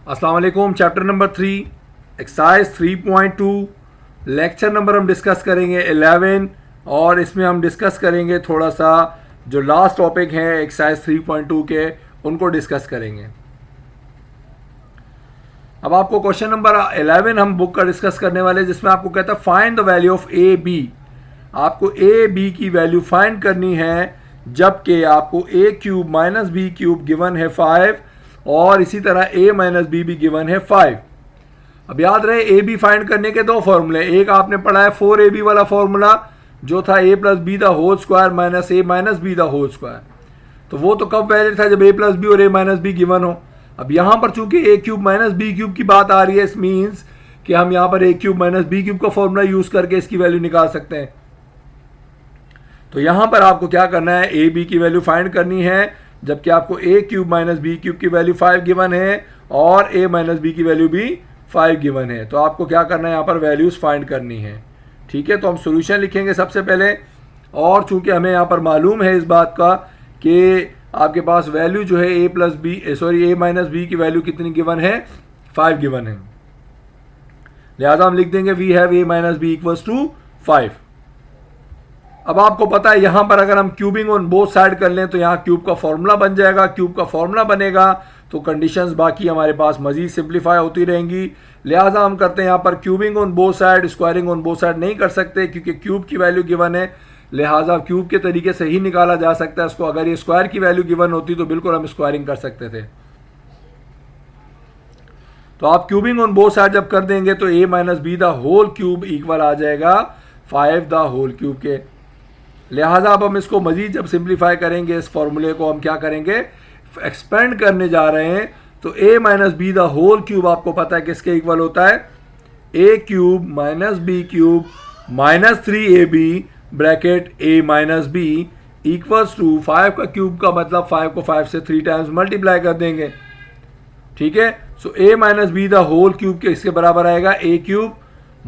अस्सलाम वालेकुम। Chapter number 3 exercise 3.2 lecture number हम डिस्कस करेंगे 11 और इसमें हम डिस्कस करेंगे थोड़ा सा जो लास्ट टॉपिक है एक्सरसाइज 3.2 के उनको डिस्कस करेंगे। अब आपको क्वेश्चन नंबर 11 हम बुक का डिस्कस करने वाले जिसमें आपको कहता है find the value of A B. आपको ए बी की वैल्यू फाइंड करनी है जबकि आपको A cube minus B cube given है 5 और इसी तरह a माइनस बी भी गिवन है 5। अब याद रहे ए बी फाइंड करने के दो फॉर्मूले, एक आपने पढ़ा है 4ab वाला फॉर्मूला जो था a plus B the whole square minus a minus B the whole square. तो वो तो कब वैलिड था जब a प्लस बी और a माइनस बी गिवन हो। अब यहां पर चूंकि a cube minus B cube की बात आ रही है, इस मीन्स कि हम यहां पर a cube minus B cube का फॉर्मूला यूज करके इसकी वैल्यू निकाल सकते हैं। तो यहां पर आपको क्या करना है, ए बी की वैल्यू फाइंड करनी है जबकि आपको a cube minus B cube की वैल्यू 5 गिवन है और a माइनस बी की वैल्यू भी 5 गिवन है। तो आपको क्या करना है, यहाँ पर वैल्यूज फाइंड करनी है। ठीक है, तो हम सॉल्यूशन लिखेंगे सबसे पहले और चूंकि हमें यहाँ पर मालूम है इस बात का कि आपके पास वैल्यू जो है a माइनस बी की वैल्यू कितनी गिवन है, 5 गिवन है, लिहाजा हम लिख देंगे we have a minus B equals to 5। अब आपको पता है यहां पर अगर हम क्यूबिंग ऑन बोथ साइड कर लें तो यहां क्यूब का फॉर्मूला बन जाएगा। क्यूब का फॉर्मूला बनेगा तो कंडीशंस बाकी हमारे पास मजीद सिंप्लीफाई होती रहेंगी। लिहाजा हम करते हैं यहां पर cubing on both side, squaring on both side नहीं कर सकते क्योंकि क्यूब की वैल्यू गिवन है, लिहाजा क्यूब के तरीके से ही निकाला जा सकता है इसको। अगर ये स्क्वायर की वैल्यू गिवन होती तो बिल्कुल हम स्क्वायरिंग कर सकते थे। तो आप क्यूबिंग ऑन बोथ साइड जब कर देंगे तो a minus B the whole cube equal आ जाएगा 5 द होल क्यूब के। लिहाजा अब हम इसको मजीद जब सिंप्लीफाई करेंगे इस फॉर्मूले को हम क्या करेंगे, एक्सपेंड करने जा रहे हैं। तो a minus B the whole cube आपको पता है किसके इक्वल होता है, a cube minus B cube minus 3ab bracket a minus B equals to 5 का क्यूब का मतलब 5 को 5 से 3 टाइम्स मल्टीप्लाई कर देंगे। ठीक है, so a minus B the whole cube के इसके बराबर आएगा a cube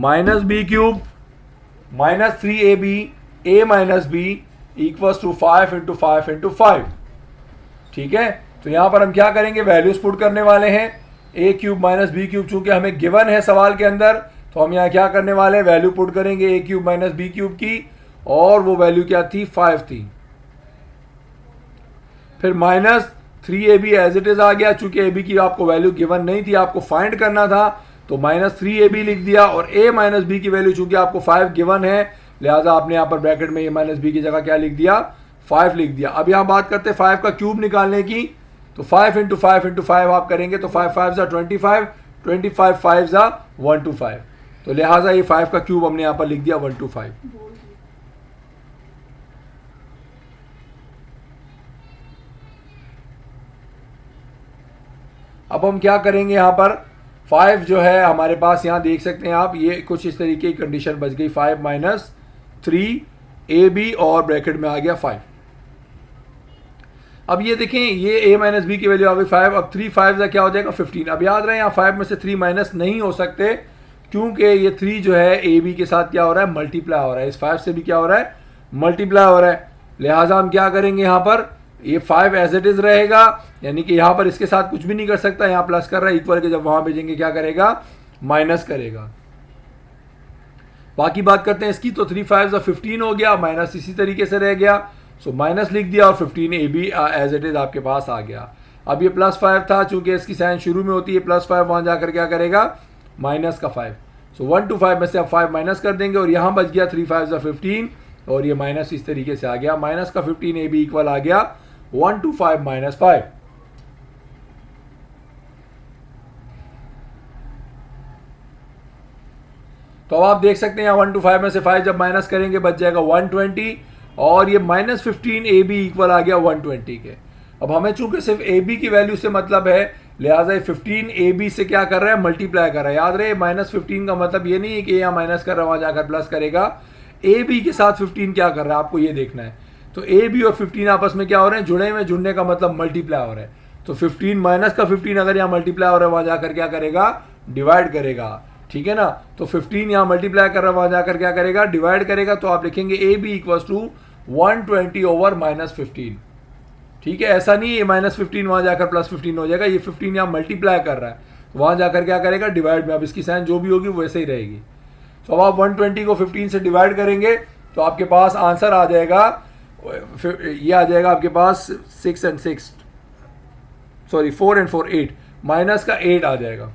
minus B cube minus 3ab a minus B equals to 5 into 5 into 5। ठीक है, तो यहां पर हम क्या करेंगे, वैल्यूज पुट करने वाले हैं। a cube minus B cube चूंकि हमें गिवन है सवाल के अंदर तो हम यहां क्या करने वाले हैं, वैल्यू पुट करेंगे a cube minus B cube की और वो वैल्यू क्या थी, 5 थी। फिर minus 3ab as it is आ गया, चूंकि ab की आपको वैल्यू गिवन नहीं थी, आपको फाइंड करना था तो माइनस 3ab लिख दिया और a माइनस बी की वैल्यू चूंकि आपको 5 गिवन है लिहाजा आपने यहाँ पर ब्रैकेट में a माइनस बी की जगह क्या लिख दिया, 5 लिख दिया। अब यहाँ बात करते हैं 5 का क्यूब निकालने की, तो 5 इंटू 5 इंटू 5 आप करेंगे तो 5 5 25, 25 5 125। तो लिहाजा ये 5 का क्यूब हमने यहाँ पर लिख दिया 125। अब हम क्या करेंगे, यहाँ पर 5 जो है हमारे पास यहाँ देख सकते हैं आप, ये कुछ इस तरीके की कंडीशन बच गई, 5 माइनस 3ab और ब्रैकेट में आ गया 5। अब ये देखें ये a माइनस बी की वैल्यू आ गई 5। अब 3 5 का क्या हो जाएगा 15। अब याद रहे यहाँ 5 में से 3 माइनस नहीं हो सकते क्योंकि ये 3 जो है a b के साथ क्या हो रहा है, मल्टीप्लाई हो रहा है, इस 5 से भी क्या हो रहा है, मल्टीप्लाई हो रहा है। लिहाजा हम क्या करेंगे, यहाँ पर ये 5 एज इट इज रहेगा, यानी कि यहाँ पर इसके साथ कुछ भी नहीं कर सकता, यहाँ प्लस कर रहा है, इक्वल के जब वहां भेजेंगे क्या करेगा, माइनस करेगा। बाकी बात करते हैं इसकी, तो 3 5 15 हो गया, माइनस इसी तरीके से रह गया, सो माइनस लिख दिया और 15ab एज इट इज आपके पास आ गया। अब ये प्लस 5 था, चूंकि इसकी साइन शुरू में होती है प्लस 5, वहां जाकर क्या करेगा, माइनस का 5। सो 1 to 5 में से आप 5 माइनस कर देंगे और यहाँ बच गया 3 5 15 और ये माइनस इस तरीके से आ गया, माइनस का 15ab इक्वल आ गया 1 to 5 माइनस 5। तो अब आप देख सकते हैं यहाँ 1 to 5 में से 5 जब माइनस करेंगे बच जाएगा 120 और ये माइनस 15ab इक्वल आ गया 120 के। अब हमें चूंकि सिर्फ ab की वैल्यू से मतलब है लिहाजा ये 15ab से क्या कर रहा है, मल्टीप्लाई कर रहा है। याद रहे माइनस 15 का मतलब ये नहीं है कि यहाँ माइनस कर रहा है वहां जाकर प्लस करेगा, ab के साथ 15 क्या कर रहा है आपको ये देखना है। तो ab और 15 आपस में क्या हो रहे हैं, जुड़े हुए, जुड़ने का मतलब मल्टीप्लाई हो रहा है। तो 15 माइनस का 15 अगर यहाँ मल्टीप्लाई हो रहा है वहां जाकर क्या करेगा, डिवाइड करेगा। ठीक है ना, तो 15 यहाँ मल्टीप्लाई कर रहा है वहां जाकर क्या करेगा, डिवाइड करेगा। तो आप लिखेंगे ab equals to 120 over minus 15। ठीक है, ऐसा नहीं है माइनस 15 वहां जाकर प्लस 15 हो जाएगा, ये 15 यहाँ मल्टीप्लाई कर रहा है वहाँ जाकर क्या करेगा, डिवाइड में। अब इसकी साइन जो भी होगी वैसे ही रहेगी। तो अब आप 120 को 15 से डिवाइड करेंगे तो आपके पास आंसर आ जाएगा, ये आ जाएगा आपके पास 6 and 6 सॉरी 4 and 4 8, माइनस का 8 आ जाएगा।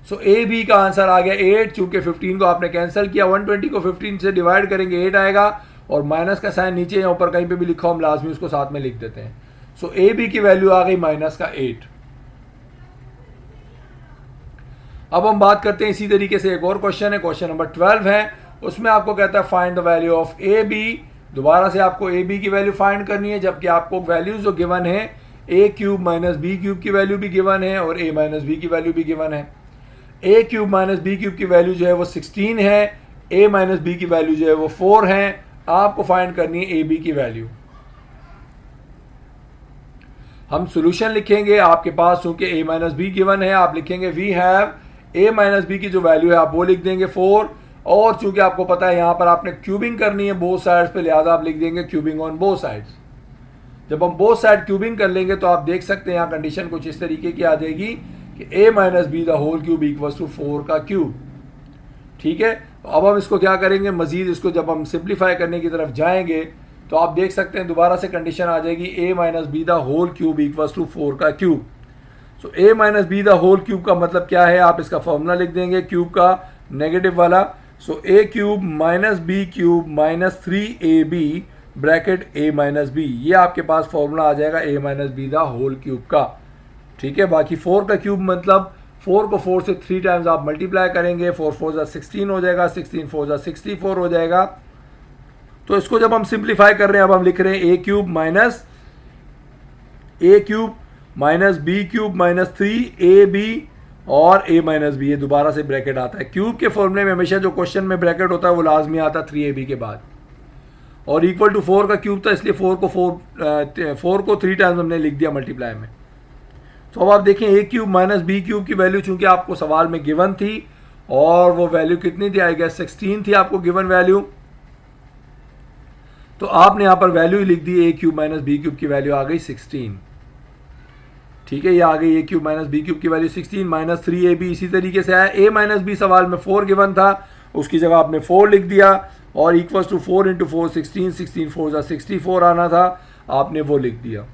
सो ए बी का आंसर आ गया 8। चूंकि 15 को आपने कैंसिल किया, 120 को 15 से डिवाइड करेंगे 8 आएगा, और माइनस का साइन नीचे या ऊपर कहीं पे भी लिखा हो हम लाजमी उसको साथ में लिख देते हैं। सो ए बी की वैल्यू आ गई माइनस का 8। अब हम बात करते हैं इसी तरीके से एक और क्वेश्चन है, क्वेश्चन नंबर 12 है। उसमें आपको कहता है find the value of A B. दोबारा से आपको ए बी की वैल्यू फाइंड करनी है, जबकि आपको वैल्यूज जो गिवन है A cube minus B cube की वैल्यू भी गिवन है और ए माइनस बी की वैल्यू भी गिवन है। A cube minus B cube की वैल्यू जो है वो 16 है, ए माइनस बी की वैल्यू जो है वो 4 है। आपको फाइंड करनी है ए बी की वैल्यू। हम सोल्यूशन लिखेंगे, आपके पास चूंकि ए माइनस बी गिवन है, आप लिखेंगे we have A minus B की जो वैल्यू है आप वो लिख देंगे 4, और चूंकि आपको पता है यहां पर आपने क्यूबिंग करनी है बोथ साइड्स पे, लिहाजा आप लिख देंगे क्यूबिंग ऑन बोथ साइड्स। जब हम बोथ साइड क्यूबिंग कर लेंगे तो आप देख सकते हैं यहाँ कंडीशन कुछ इस तरीके की आ जाएगी कि A minus B the whole cube equals to 4 का क्यूब। ठीक है, तो अब हम इसको क्या करेंगे, मजीद इसको जब हम सिंप्लीफाई करने की तरफ जाएंगे तो आप देख सकते हैं दोबारा से कंडीशन आ जाएगी A minus B the whole cube equals to 4 का cube. So A minus B the whole cube का मतलब क्या है, आप इसका फॉर्मूला लिख देंगे क्यूब का नेगेटिव वाला। So A cube minus B cube minus 3ab bracket A minus B, ये आपके पास फॉर्मूला आ जाएगा A minus B the whole cube का। ठीक है, बाकी 4 का क्यूब मतलब 4 को 4 से 3 टाइम्स आप मल्टीप्लाई करेंगे, 4 4 जा 16 हो जाएगा, 16 4 जा 64 हो जाएगा। तो इसको जब हम सिंप्लीफाई कर रहे हैं, अब हम लिख रहे हैं A cube minus B cube minus 3ab और a माइनस बी, ये दोबारा से ब्रैकेट आता है। क्यूब के फॉर्मूले में हमेशा जो क्वेश्चन में ब्रैकेट होता है वो लाजमी आता है 3ab के बाद, और इक्वल टू 4 का क्यूब था इसलिए 4 को 3 टाइम्स हमने लिख दिया मल्टीप्लाई में। तो अब आप देखें ए क्यूब माइनस बी क्यूब की वैल्यू चूंकि आपको सवाल में गिवन थी, और वो वैल्यू कितनी थी, आई गेस 16 थी आपको गिवन वैल्यू, तो आपने यहां पर वैल्यू लिख दी ए क्यूब माइनस बी क्यूब की वैल्यू आ गई 16। ठीक है, ये आ गई ए क्यूब माइनस बी क्यूब की वैल्यू 16 माइनस 3ab। इसी तरीके से आया ए माइनस बी, सवाल में 4 गिवन था, उसकी जगह आपने 4 लिख दिया, और इक्वल्स टू 4 इंटू 4 16, 16 4 जा 64 आना था, आपने वो लिख दिया।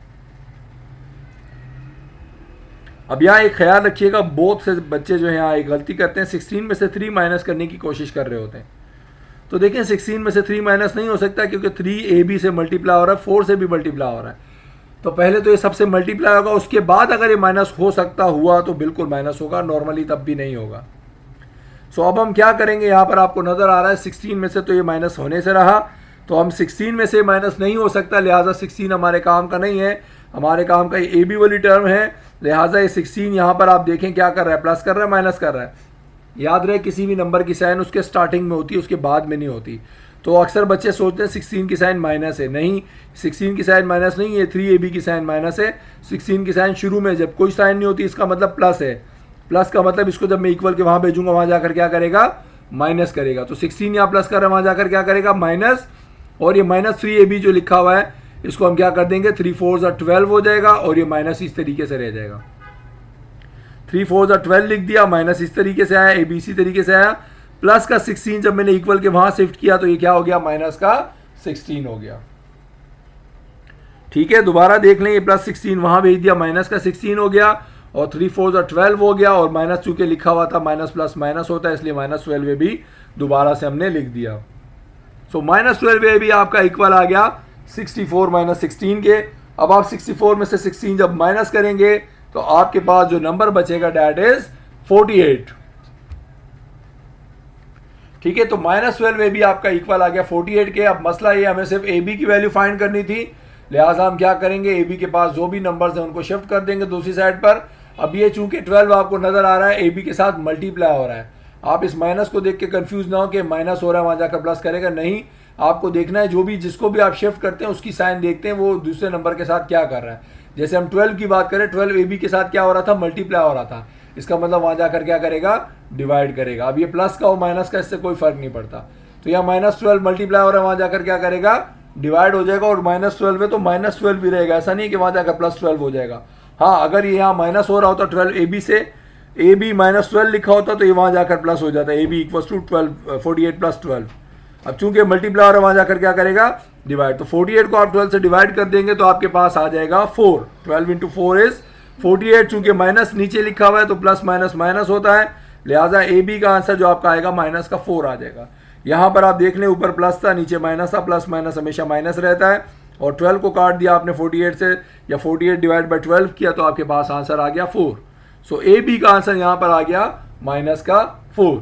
अब यहाँ एक ख्याल रखिएगा, बहुत से बच्चे जो है यहाँ एक गलती करते हैं, 16 में से 3 माइनस करने की कोशिश कर रहे होते हैं। तो देखें 16 में से 3 माइनस नहीं हो सकता, क्योंकि 3ab से मल्टीप्लाई हो रहा है, 4 से भी मल्टीप्लाई हो रहा है। तो पहले तो ये सबसे मल्टीप्लाई होगा, उसके बाद अगर ये माइनस हो सकता हुआ तो बिल्कुल माइनस होगा, नॉर्मली तब भी नहीं होगा। सो अब हम क्या करेंगे, यहाँ पर आपको नज़र आ रहा है 16 में से तो ये माइनस होने से रहा, तो हम 16 में से माइनस नहीं हो सकता, लिहाजा 16 हमारे काम का नहीं है, हमारे काम का ये ए बी वाली टर्म है। लिहाजा ये 16 यहाँ पर आप देखें क्या कर रहा है, प्लस कर रहा है माइनस कर रहा है। याद रहे किसी भी नंबर की साइन उसके स्टार्टिंग में होती है, उसके बाद में नहीं होती। तो अक्सर बच्चे सोचते हैं 16 की साइन माइनस है, नहीं 16 की साइन माइनस नहीं है, 3ab की साइन माइनस है। 16 की साइन शुरू में जब कोई साइन नहीं होती इसका मतलब प्लस है, प्लस का मतलब इसको जब मैं इक्वल के वहाँ भेजूंगा वहाँ जाकर क्या करेगा, माइनस करेगा। तो 16 यहाँ प्लस कर रहा है, वहाँ जाकर क्या करेगा, माइनस, और ये माइनस 3ab जो लिखा हुआ है इसको हम क्या कर देंगे, 3 4 जा 12 हो जाएगा, और ये माइनस इस तरीके से रह जाएगा। 3 4 जा 12 लिख दिया, माइनस इस तरीके से आया, ab इसी तरीके से आया, प्लस का 16 जब मैंने इक्वल के वहां शिफ्ट किया तो ये क्या हो गया, माइनस का 16 हो गया। ठीक है, दोबारा देख लें, ये प्लस 16 वहां भेज दिया, माइनस का 16 हो गया, और 3 4 जा 12 हो गया, और माइनस चूंकि लिखा हुआ था माइनस प्लस माइनस होता है इसलिए माइनस 12 भी दोबारा से हमने लिख दिया। सो माइनस 12 भी आपका इक्वल आ गया 64 माइनस 16 के। अब आप 64 में से 16 जब माइनस करेंगे तो आपके पास जो नंबर बचेगा डैट इज 48। ठीक है, तो माइनस 12 भी आपका इक्वल आ गया 48 के। अब मसला ये, हमें सिर्फ ए बी की वैल्यू फाइंड करनी थी, लिहाजा हम क्या करेंगे, ए बी के पास जो भी नंबर्स हैं उनको शिफ्ट कर देंगे दूसरी साइड पर। अब ये चूंकि 12 आपको नजर आ रहा है ए बी के साथ मल्टीप्लाई हो रहा है, आप इस माइनस को देख के कंफ्यूज ना हो कि माइनस हो रहा है वहां जाकर प्लस करेगा, नहीं, आपको देखना है जो भी जिसको भी आप शिफ्ट करते हैं उसकी साइन देखते हैं वो दूसरे नंबर के साथ क्या कर रहा है। जैसे हम 12 की बात करें, 12 ए बी के साथ क्या हो रहा था, मल्टीप्लाई हो रहा था, इसका मतलब वहां जाकर क्या करेगा, डिवाइड करेगा। अब ये प्लस का हो माइनस का इससे कोई फर्क नहीं पड़ता, तो यहाँ माइनस 12 मल्टीप्लाई हो रहा है, वहां जाकर क्या करेगा, डिवाइड हो जाएगा, और माइनस 12 है तो माइनस 12 भी रहेगा, ऐसा नहीं कि वहां जाकर प्लस 12 हो जाएगा। हाँ, अगर ये यहाँ माइनस हो रहा होता 12 ए बी से, ए बी माइनस 12 लिखा होता तो ये वहाँ जाकर प्लस हो जाता, A B equal to 12, 48 plus 12। अब चूंकि मल्टीप्लाई है वहाँ जाकर क्या करेगा, डिवाइड। तो 48 को आप 12 से डिवाइड कर देंगे तो आपके पास आ जाएगा 4। 12 इंटू 4 इज 48। चूंकि माइनस नीचे लिखा हुआ है तो प्लस माइनस माइनस होता है, लिहाजा ए बी का आंसर जो आपका आएगा माइनस का 4 आ जाएगा। यहाँ पर आप देख लें ऊपर प्लस था नीचे माइनस था, प्लस माइनस हमेशा माइनस रहता है। और 12 को काट दिया आपने 48 से, या 48 डिवाइड बाई 12 किया तो आपके पास आंसर आ गया 4। सो ए बी का आंसर यहाँ पर आ गया माइनस का 4।